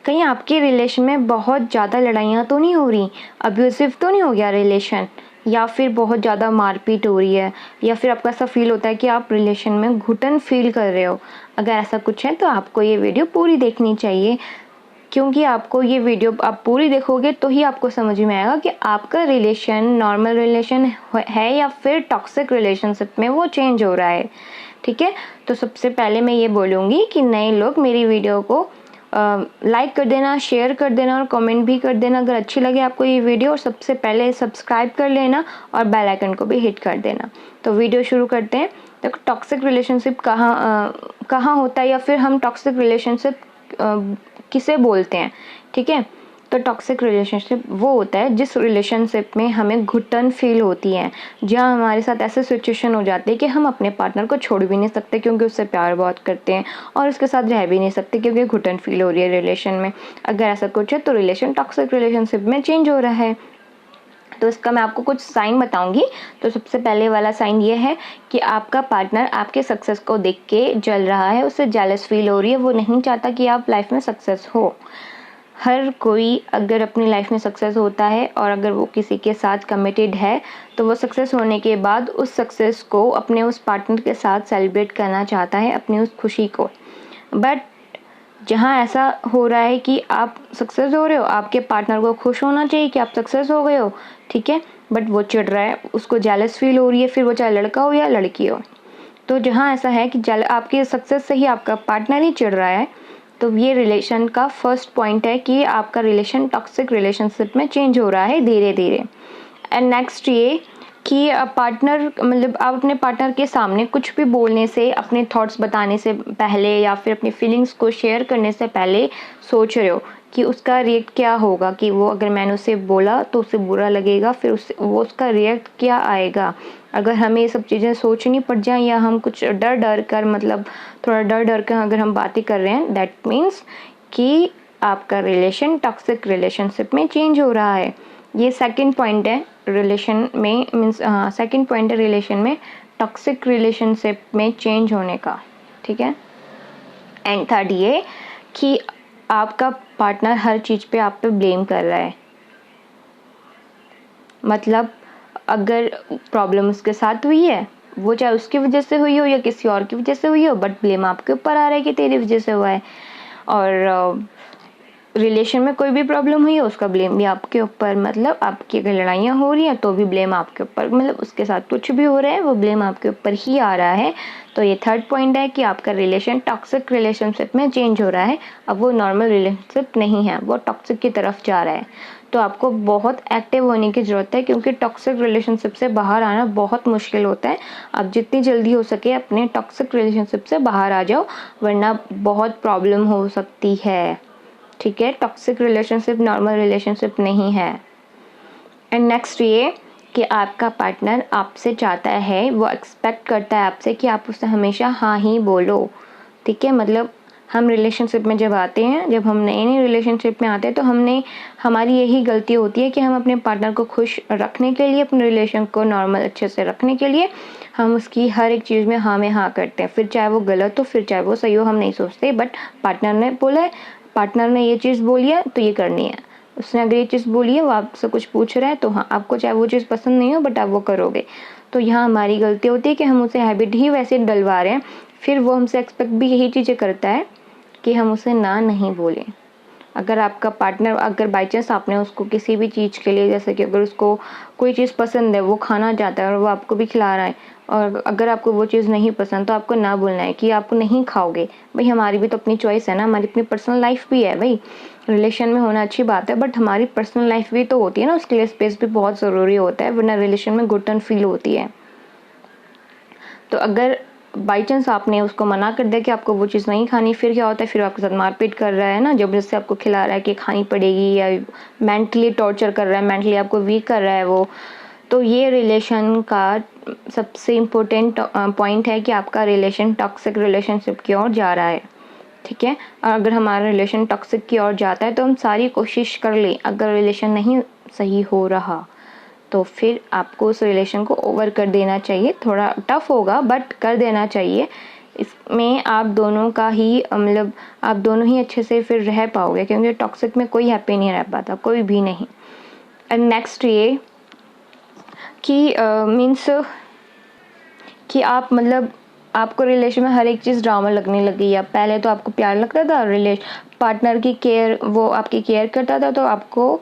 कहीं आपके रिलेशन में बहुत ज़्यादा लड़ाइयाँ तो नहीं हो रही, अब्यूसिव तो नहीं हो गया रिलेशन, या फिर बहुत ज़्यादा मारपीट हो रही है, या फिर आपको ऐसा फील होता है कि आप रिलेशन में घुटन फील कर रहे हो। अगर ऐसा कुछ है तो आपको ये वीडियो पूरी देखनी चाहिए, क्योंकि आपको ये वीडियो आप पूरी देखोगे तो ही आपको समझ में आएगा कि आपका रिलेशन नॉर्मल रिलेशन है या फिर टॉक्सिक रिलेशनशिप में वो चेंज हो रहा है। ठीक है, तो सबसे पहले मैं ये बोलूँगी कि नए लोग मेरी वीडियो को लाइक कर देना, शेयर कर देना और कमेंट भी कर देना अगर अच्छी लगे आपको ये वीडियो, और सबसे पहले सब्सक्राइब कर लेना और बेल आइकन को भी हिट कर देना। तो वीडियो शुरू करते हैं। तो टॉक्सिक रिलेशनशिप कहाँ होता है, या फिर हम टॉक्सिक रिलेशनशिप किसे बोलते हैं। ठीक है, तो टॉक्सिक रिलेशनशिप वो होता है जिस रिलेशनशिप में हमें घुटन फील होती है, जहाँ हमारे साथ ऐसे सिचुएशन हो जाती है कि हम अपने पार्टनर को छोड़ भी नहीं सकते क्योंकि उससे प्यार बहुत करते हैं, और उसके साथ रह भी नहीं सकते क्योंकि घुटन फील हो रही है रिलेशन में। अगर ऐसा कुछ है तो रिलेशन टॉक्सिक रिलेशनशिप में चेंज हो रहा है। तो इसका मैं आपको कुछ साइन बताऊंगी। तो सबसे पहले वाला साइन ये है कि आपका पार्टनर आपके सक्सेस को देख के जल रहा है, उसे जेलस फील हो रही है, वो नहीं चाहता कि आप लाइफ में सक्सेस हो। हर कोई अगर अपनी लाइफ में सक्सेस होता है और अगर वो किसी के साथ कमिटेड है तो वो सक्सेस होने के बाद उस सक्सेस को अपने उस पार्टनर के साथ सेलिब्रेट करना चाहता है, अपनी उस खुशी को। बट जहाँ ऐसा हो रहा है कि आप सक्सेस हो रहे हो, आपके पार्टनर को खुश होना चाहिए कि आप सक्सेस हो गए हो, ठीक है, बट वो चिढ़ रहा है, उसको जेलस फील हो रही है, फिर वो चाहे लड़का हो या लड़की हो। तो जहाँ ऐसा है कि आपकी सक्सेस से ही आपका पार्टनर ही चिढ़ रहा है, तो ये रिलेशन का फर्स्ट पॉइंट है कि आपका रिलेशन टॉक्सिक रिलेशनशिप में चेंज हो रहा है धीरे धीरे। एंड नेक्स्ट ये कि पार्टनर मतलब आप अपने पार्टनर के सामने कुछ भी बोलने से, अपने थॉट्स बताने से पहले या फिर अपनी फीलिंग्स को शेयर करने से पहले सोच रहे हो कि उसका रिएक्ट क्या होगा, कि वो अगर मैंने उसे बोला तो उसे बुरा लगेगा, फिर उसका रिएक्ट क्या आएगा। अगर हमें ये सब चीज़ें सोचनी पड़ जाए या हम कुछ डर डर कर मतलब थोड़ा डर डर कर अगर हम बातें कर रहे हैं, दैट मीन्स कि आपका रिलेशन टॉक्सिक रिलेशनशिप में चेंज हो रहा है। ये सेकंड पॉइंट है रिलेशन में, मीन्स सेकंड पॉइंट है रिलेशन में टॉक्सिक रिलेशनशिप में चेंज होने का। ठीक है, एंड थर्ड ये कि आपका पार्टनर हर चीज़ पे आप पे ब्लेम कर रहा है। मतलब अगर प्रॉब्लम उसके साथ हुई है, वो चाहे उसकी वजह से हुई हो या किसी और की वजह से हुई हो, बट ब्लेम आपके ऊपर आ रहा है कि तेरी वजह से हुआ है। और रिलेशन में कोई भी प्रॉब्लम हुई है, उसका ब्लेम भी आपके ऊपर, मतलब आपकी अगर लड़ाइयाँ हो रही हैं तो भी ब्लेम आपके ऊपर, मतलब उसके साथ कुछ भी हो रहा है वो ब्लेम आपके ऊपर ही आ रहा है। तो ये थर्ड पॉइंट है कि आपका रिलेशन टॉक्सिक रिलेशनशिप में चेंज हो रहा है। अब वो नॉर्मल रिलेशनशिप नहीं है, वो टॉक्सिक की तरफ जा रहा है। तो आपको बहुत एक्टिव होने की ज़रूरत है, क्योंकि टॉक्सिक रिलेशनशिप से बाहर आना बहुत मुश्किल होता है। आप जितनी जल्दी हो सके अपने टॉक्सिक रिलेशनशिप से बाहर आ जाओ, वरना बहुत प्रॉब्लम हो सकती है। ठीक है, टॉक्सिक रिलेशनशिप नॉर्मल रिलेशनशिप नहीं है। एंड नेक्स्ट ये कि आपका पार्टनर आपसे चाहता है, वो एक्सपेक्ट करता है आपसे कि आप उससे हमेशा हाँ ही बोलो। ठीक है, मतलब हम रिलेशनशिप में जब आते हैं, जब हम नए नए रिलेशनशिप में आते हैं, तो हमारी यही गलती होती है कि हम अपने पार्टनर को खुश रखने के लिए, अपने रिलेशन को नॉर्मल अच्छे से रखने के लिए हम उसकी हर एक चीज़ में हाँ में हाँ करते हैं। फिर चाहे वो गलत हो, फिर चाहे वो सही हो, हम नहीं सोचते, बट पार्टनर ने बोला है, पार्टनर ने ये चीज़ बोली है तो ये करनी है। उसने अगर ये चीज़ बोली है, वो आपसे कुछ पूछ रहा है, तो हाँ आपको चाहे वो चीज़ पसंद नहीं हो बट आप वो करोगे। तो यहाँ हमारी गलती होती है कि हम उसे हैबिट ही वैसे डलवा रहे हैं, फिर वो हमसे एक्सपेक्ट भी यही चीज़ें करता है कि हम उसे ना नहीं बोलें। अगर आपका पार्टनर, अगर बाई चांस आपने उसको किसी भी चीज़ के लिए, जैसे कि अगर उसको कोई चीज़ पसंद है, वो खाना चाहता है और वो आपको भी खिला रहा है, और अगर आपको वो चीज़ नहीं पसंद तो आपको ना बोलना है कि आप नहीं खाओगे। भाई हमारी भी तो अपनी चॉइस है ना, हमारी अपनी पर्सनल लाइफ भी है। भाई रिलेशन में होना अच्छी बात है, बट हमारी पर्सनल लाइफ भी तो होती है ना, उसके लिए स्पेस भी बहुत ज़रूरी होता है, वरना रिलेशन में घुटन फील होती है। तो अगर बाई चांस आपने उसको मना कर दिया कि आपको वो चीज़ नहीं खानी, फिर क्या होता है, फिर आपके साथ मारपीट कर रहा है ना, जबरदस्ती आपको खिला रहा है कि खानी पड़ेगी, या मेंटली टॉर्चर कर रहा है, मेंटली आपको वीक कर रहा है वो। तो ये रिलेशन का सबसे इम्पोर्टेंट पॉइंट है कि आपका रिलेशन टॉक्सिक रिलेशनशिप की ओर जा रहा है। ठीक है, और अगर हमारा रिलेशन टॉक्सिक की ओर जाता है तो हम सारी कोशिश कर लें, अगर रिलेशन नहीं सही हो रहा तो फिर आपको उस रिलेशन को ओवर कर देना चाहिए। थोड़ा टफ होगा बट कर देना चाहिए, इसमें आप दोनों का ही मतलब आप दोनों ही अच्छे से फिर रह पाओगे, क्योंकि टॉक्सिक में कोई हैप्पी नहीं रह पाता, कोई भी नहीं। एंड नेक्स्ट ये कि मीन्स कि आप मतलब आपको रिलेशन में हर एक चीज़ ड्रामा लगने लगी। या पहले तो आपको प्यार लगता था, पार्टनर की केयर, वो आपकी केयर करता था तो आपको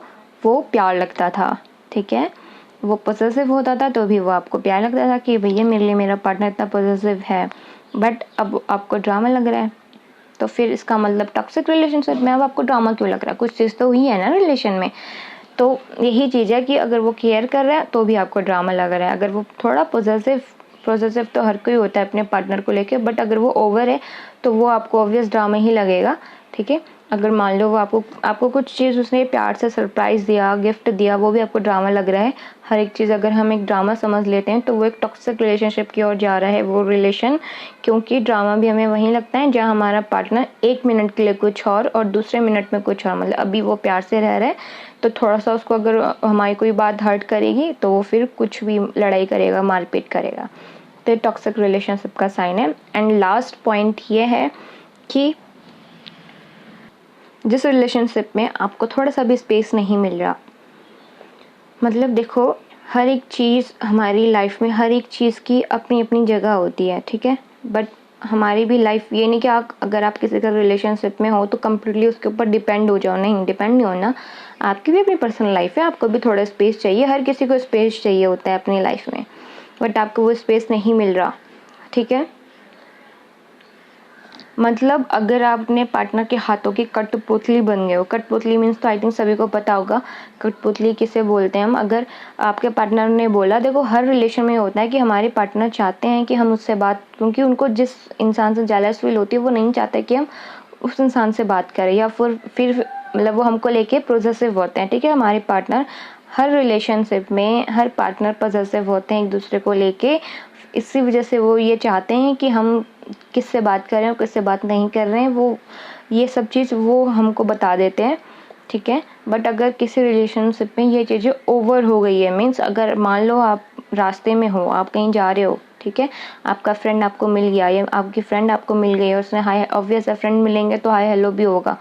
वो प्यार लगता था, ठीक है। वो पॉसेसिव होता था तो भी वो आपको प्यार लगता था कि भैया मेरे लिए मेरा पार्टनर इतना पॉसेसिव है। बट अब आपको ड्रामा लग रहा है, तो फिर इसका मतलब टॉक्सिक रिलेशनशिप में अब आपको ड्रामा क्यों लग रहा है? कुछ चीज़ तो हुई है ना रिलेशन में। तो यही चीज़ है कि अगर वो केयर कर रहा है तो भी आपको ड्रामा लग रहा है। अगर वो थोड़ा पॉसेसिव तो हर कोई होता है अपने पार्टनर को लेके, बट अगर वो ओवर है तो वो आपको ऑब्वियस ड्रामा ही लगेगा, ठीक है। अगर मान लो वो आपको कुछ चीज़ उसने प्यार से सरप्राइज़ दिया, गिफ्ट दिया, वो भी आपको ड्रामा लग रहा है। हर एक चीज़ अगर हम एक ड्रामा समझ लेते हैं तो वो एक टॉक्सिक रिलेशनशिप की ओर जा रहा है वो रिलेशन, क्योंकि ड्रामा भी हमें वहीं लगता है जहाँ हमारा पार्टनर 1 मिनट के लिए कुछ और दूसरे मिनट में कुछ और। मतलब अभी वो प्यार से रह रहा है तो थोड़ा सा उसको अगर हमारी कोई बात हर्ट करेगी तो वो फिर कुछ भी लड़ाई करेगा, मारपीट करेगा। तो टॉक्सिक रिलेशनशिप का साइन है। एंड लास्ट पॉइंट ये है कि जिस रिलेशनशिप में आपको थोड़ा सा भी स्पेस नहीं मिल रहा, मतलब देखो हर एक चीज़ हमारी लाइफ में, हर एक चीज़ की अपनी अपनी जगह होती है, ठीक है। बट हमारी भी लाइफ ये नहीं कि अगर आप किसी का रिलेशनशिप में हो तो कम्प्लीटली उसके ऊपर डिपेंड हो जाओ। नहीं, डिपेंड नहीं होना। आपकी भी अपनी पर्सनल लाइफ है, आपको भी थोड़ा स्पेस चाहिए। हर किसी को स्पेस चाहिए होता है अपनी लाइफ में, बट आपको वो स्पेस नहीं मिल रहा, ठीक है। मतलब अगर आप अपने पार्टनर के हाथों की कठपुतली बन गए हो, कठपुतली मीन्स तो आई थिंक सभी को पता होगा कठपुतली किसे बोलते हैं हम। अगर आपके पार्टनर ने बोला, देखो हर रिलेशन में होता है कि हमारे पार्टनर चाहते हैं कि हम उससे बात, क्योंकि उनको जिस इंसान से जेलस फील होती है वो नहीं चाहते कि हम उस इंसान से बात करें, या फिर मतलब वो हमको लेके पॉसेसिव होते हैं, ठीक है। हमारे पार्टनर हर रिलेशनशिप में, हर पार्टनर पॉसेसिव होते हैं एक दूसरे को लेके। इसी वजह से वो ये चाहते हैं कि हम किससे बात कर रहे हैं और किससे बात नहीं कर रहे हैं, वो ये सब चीज़ वो हमको बता देते हैं, ठीक है। बट अगर किसी रिलेशनशिप में ये चीज़ें ओवर हो गई है, मीन्स अगर मान लो आप रास्ते में हो, आप कहीं जा रहे हो, ठीक है, आपका फ्रेंड आपको मिल गया या आपकी फ्रेंड आपको मिल गई और उसने हाय, ऑब्वियस है फ्रेंड मिलेंगे तो हाय हेलो भी होगा,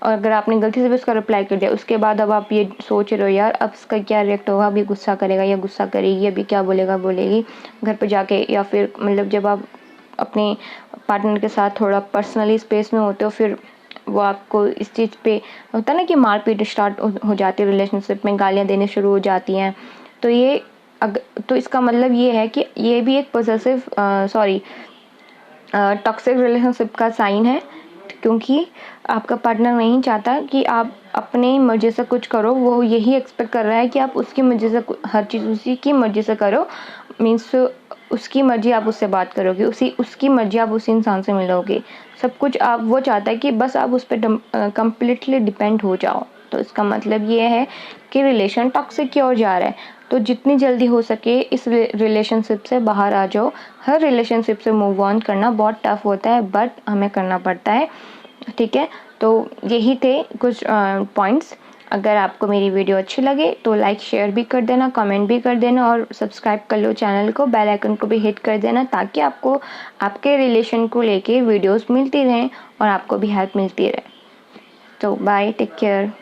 और अगर आपने गलती से भी उसका रिप्लाई कर दिया, उसके बाद अब आप ये सोच रहे हो यार अब इसका क्या रिएक्ट होगा, अभी गुस्सा करेगा या गुस्सा करेगी, अभी क्या बोलेगी घर पे जाके, या फिर मतलब जब आप अपने पार्टनर के साथ थोड़ा पर्सनली स्पेस में होते हो फिर वो आपको इस चीज़ पे होता है ना कि मारपीट स्टार्ट हो जाती है रिलेशनशिप में, गालियाँ देने शुरू हो जाती हैं। तो ये तो इसका मतलब ये है कि ये भी एक पॉसेसिव टॉक्सिक रिलेशनशिप का साइन है, क्योंकि आपका पार्टनर नहीं चाहता कि आप अपनी मर्जी से कुछ करो, वो यही एक्सपेक्ट कर रहा है कि आप उसकी मर्जी से हर चीज़ उसी की मर्जी से करो। मीन्स उसकी मर्जी आप उससे बात करोगे, उसकी मर्जी आप उसी इंसान से मिलोगे, सब कुछ आप, वो चाहता है कि बस आप उस पर कम्प्लीटली डिपेंड हो जाओ। तो इसका मतलब ये है कि रिलेशन टॉक्सिक की ओर जा रहा है। तो जितनी जल्दी हो सके इस रिलेशनशिप से बाहर आ जाओ। हर रिलेशनशिप से मूव ऑन करना बहुत टफ होता है, बट हमें करना पड़ता है, ठीक है। तो यही थे कुछ पॉइंट्स। अगर आपको मेरी वीडियो अच्छी लगे तो लाइक शेयर भी कर देना, कमेंट भी कर देना और सब्सक्राइब कर लो चैनल को, बेल आइकन को भी हिट कर देना, ताकि आपको आपके रिलेशन को लेके वीडियोस मिलती रहें और आपको भी हेल्प मिलती रहे। तो बाय, टेक केयर।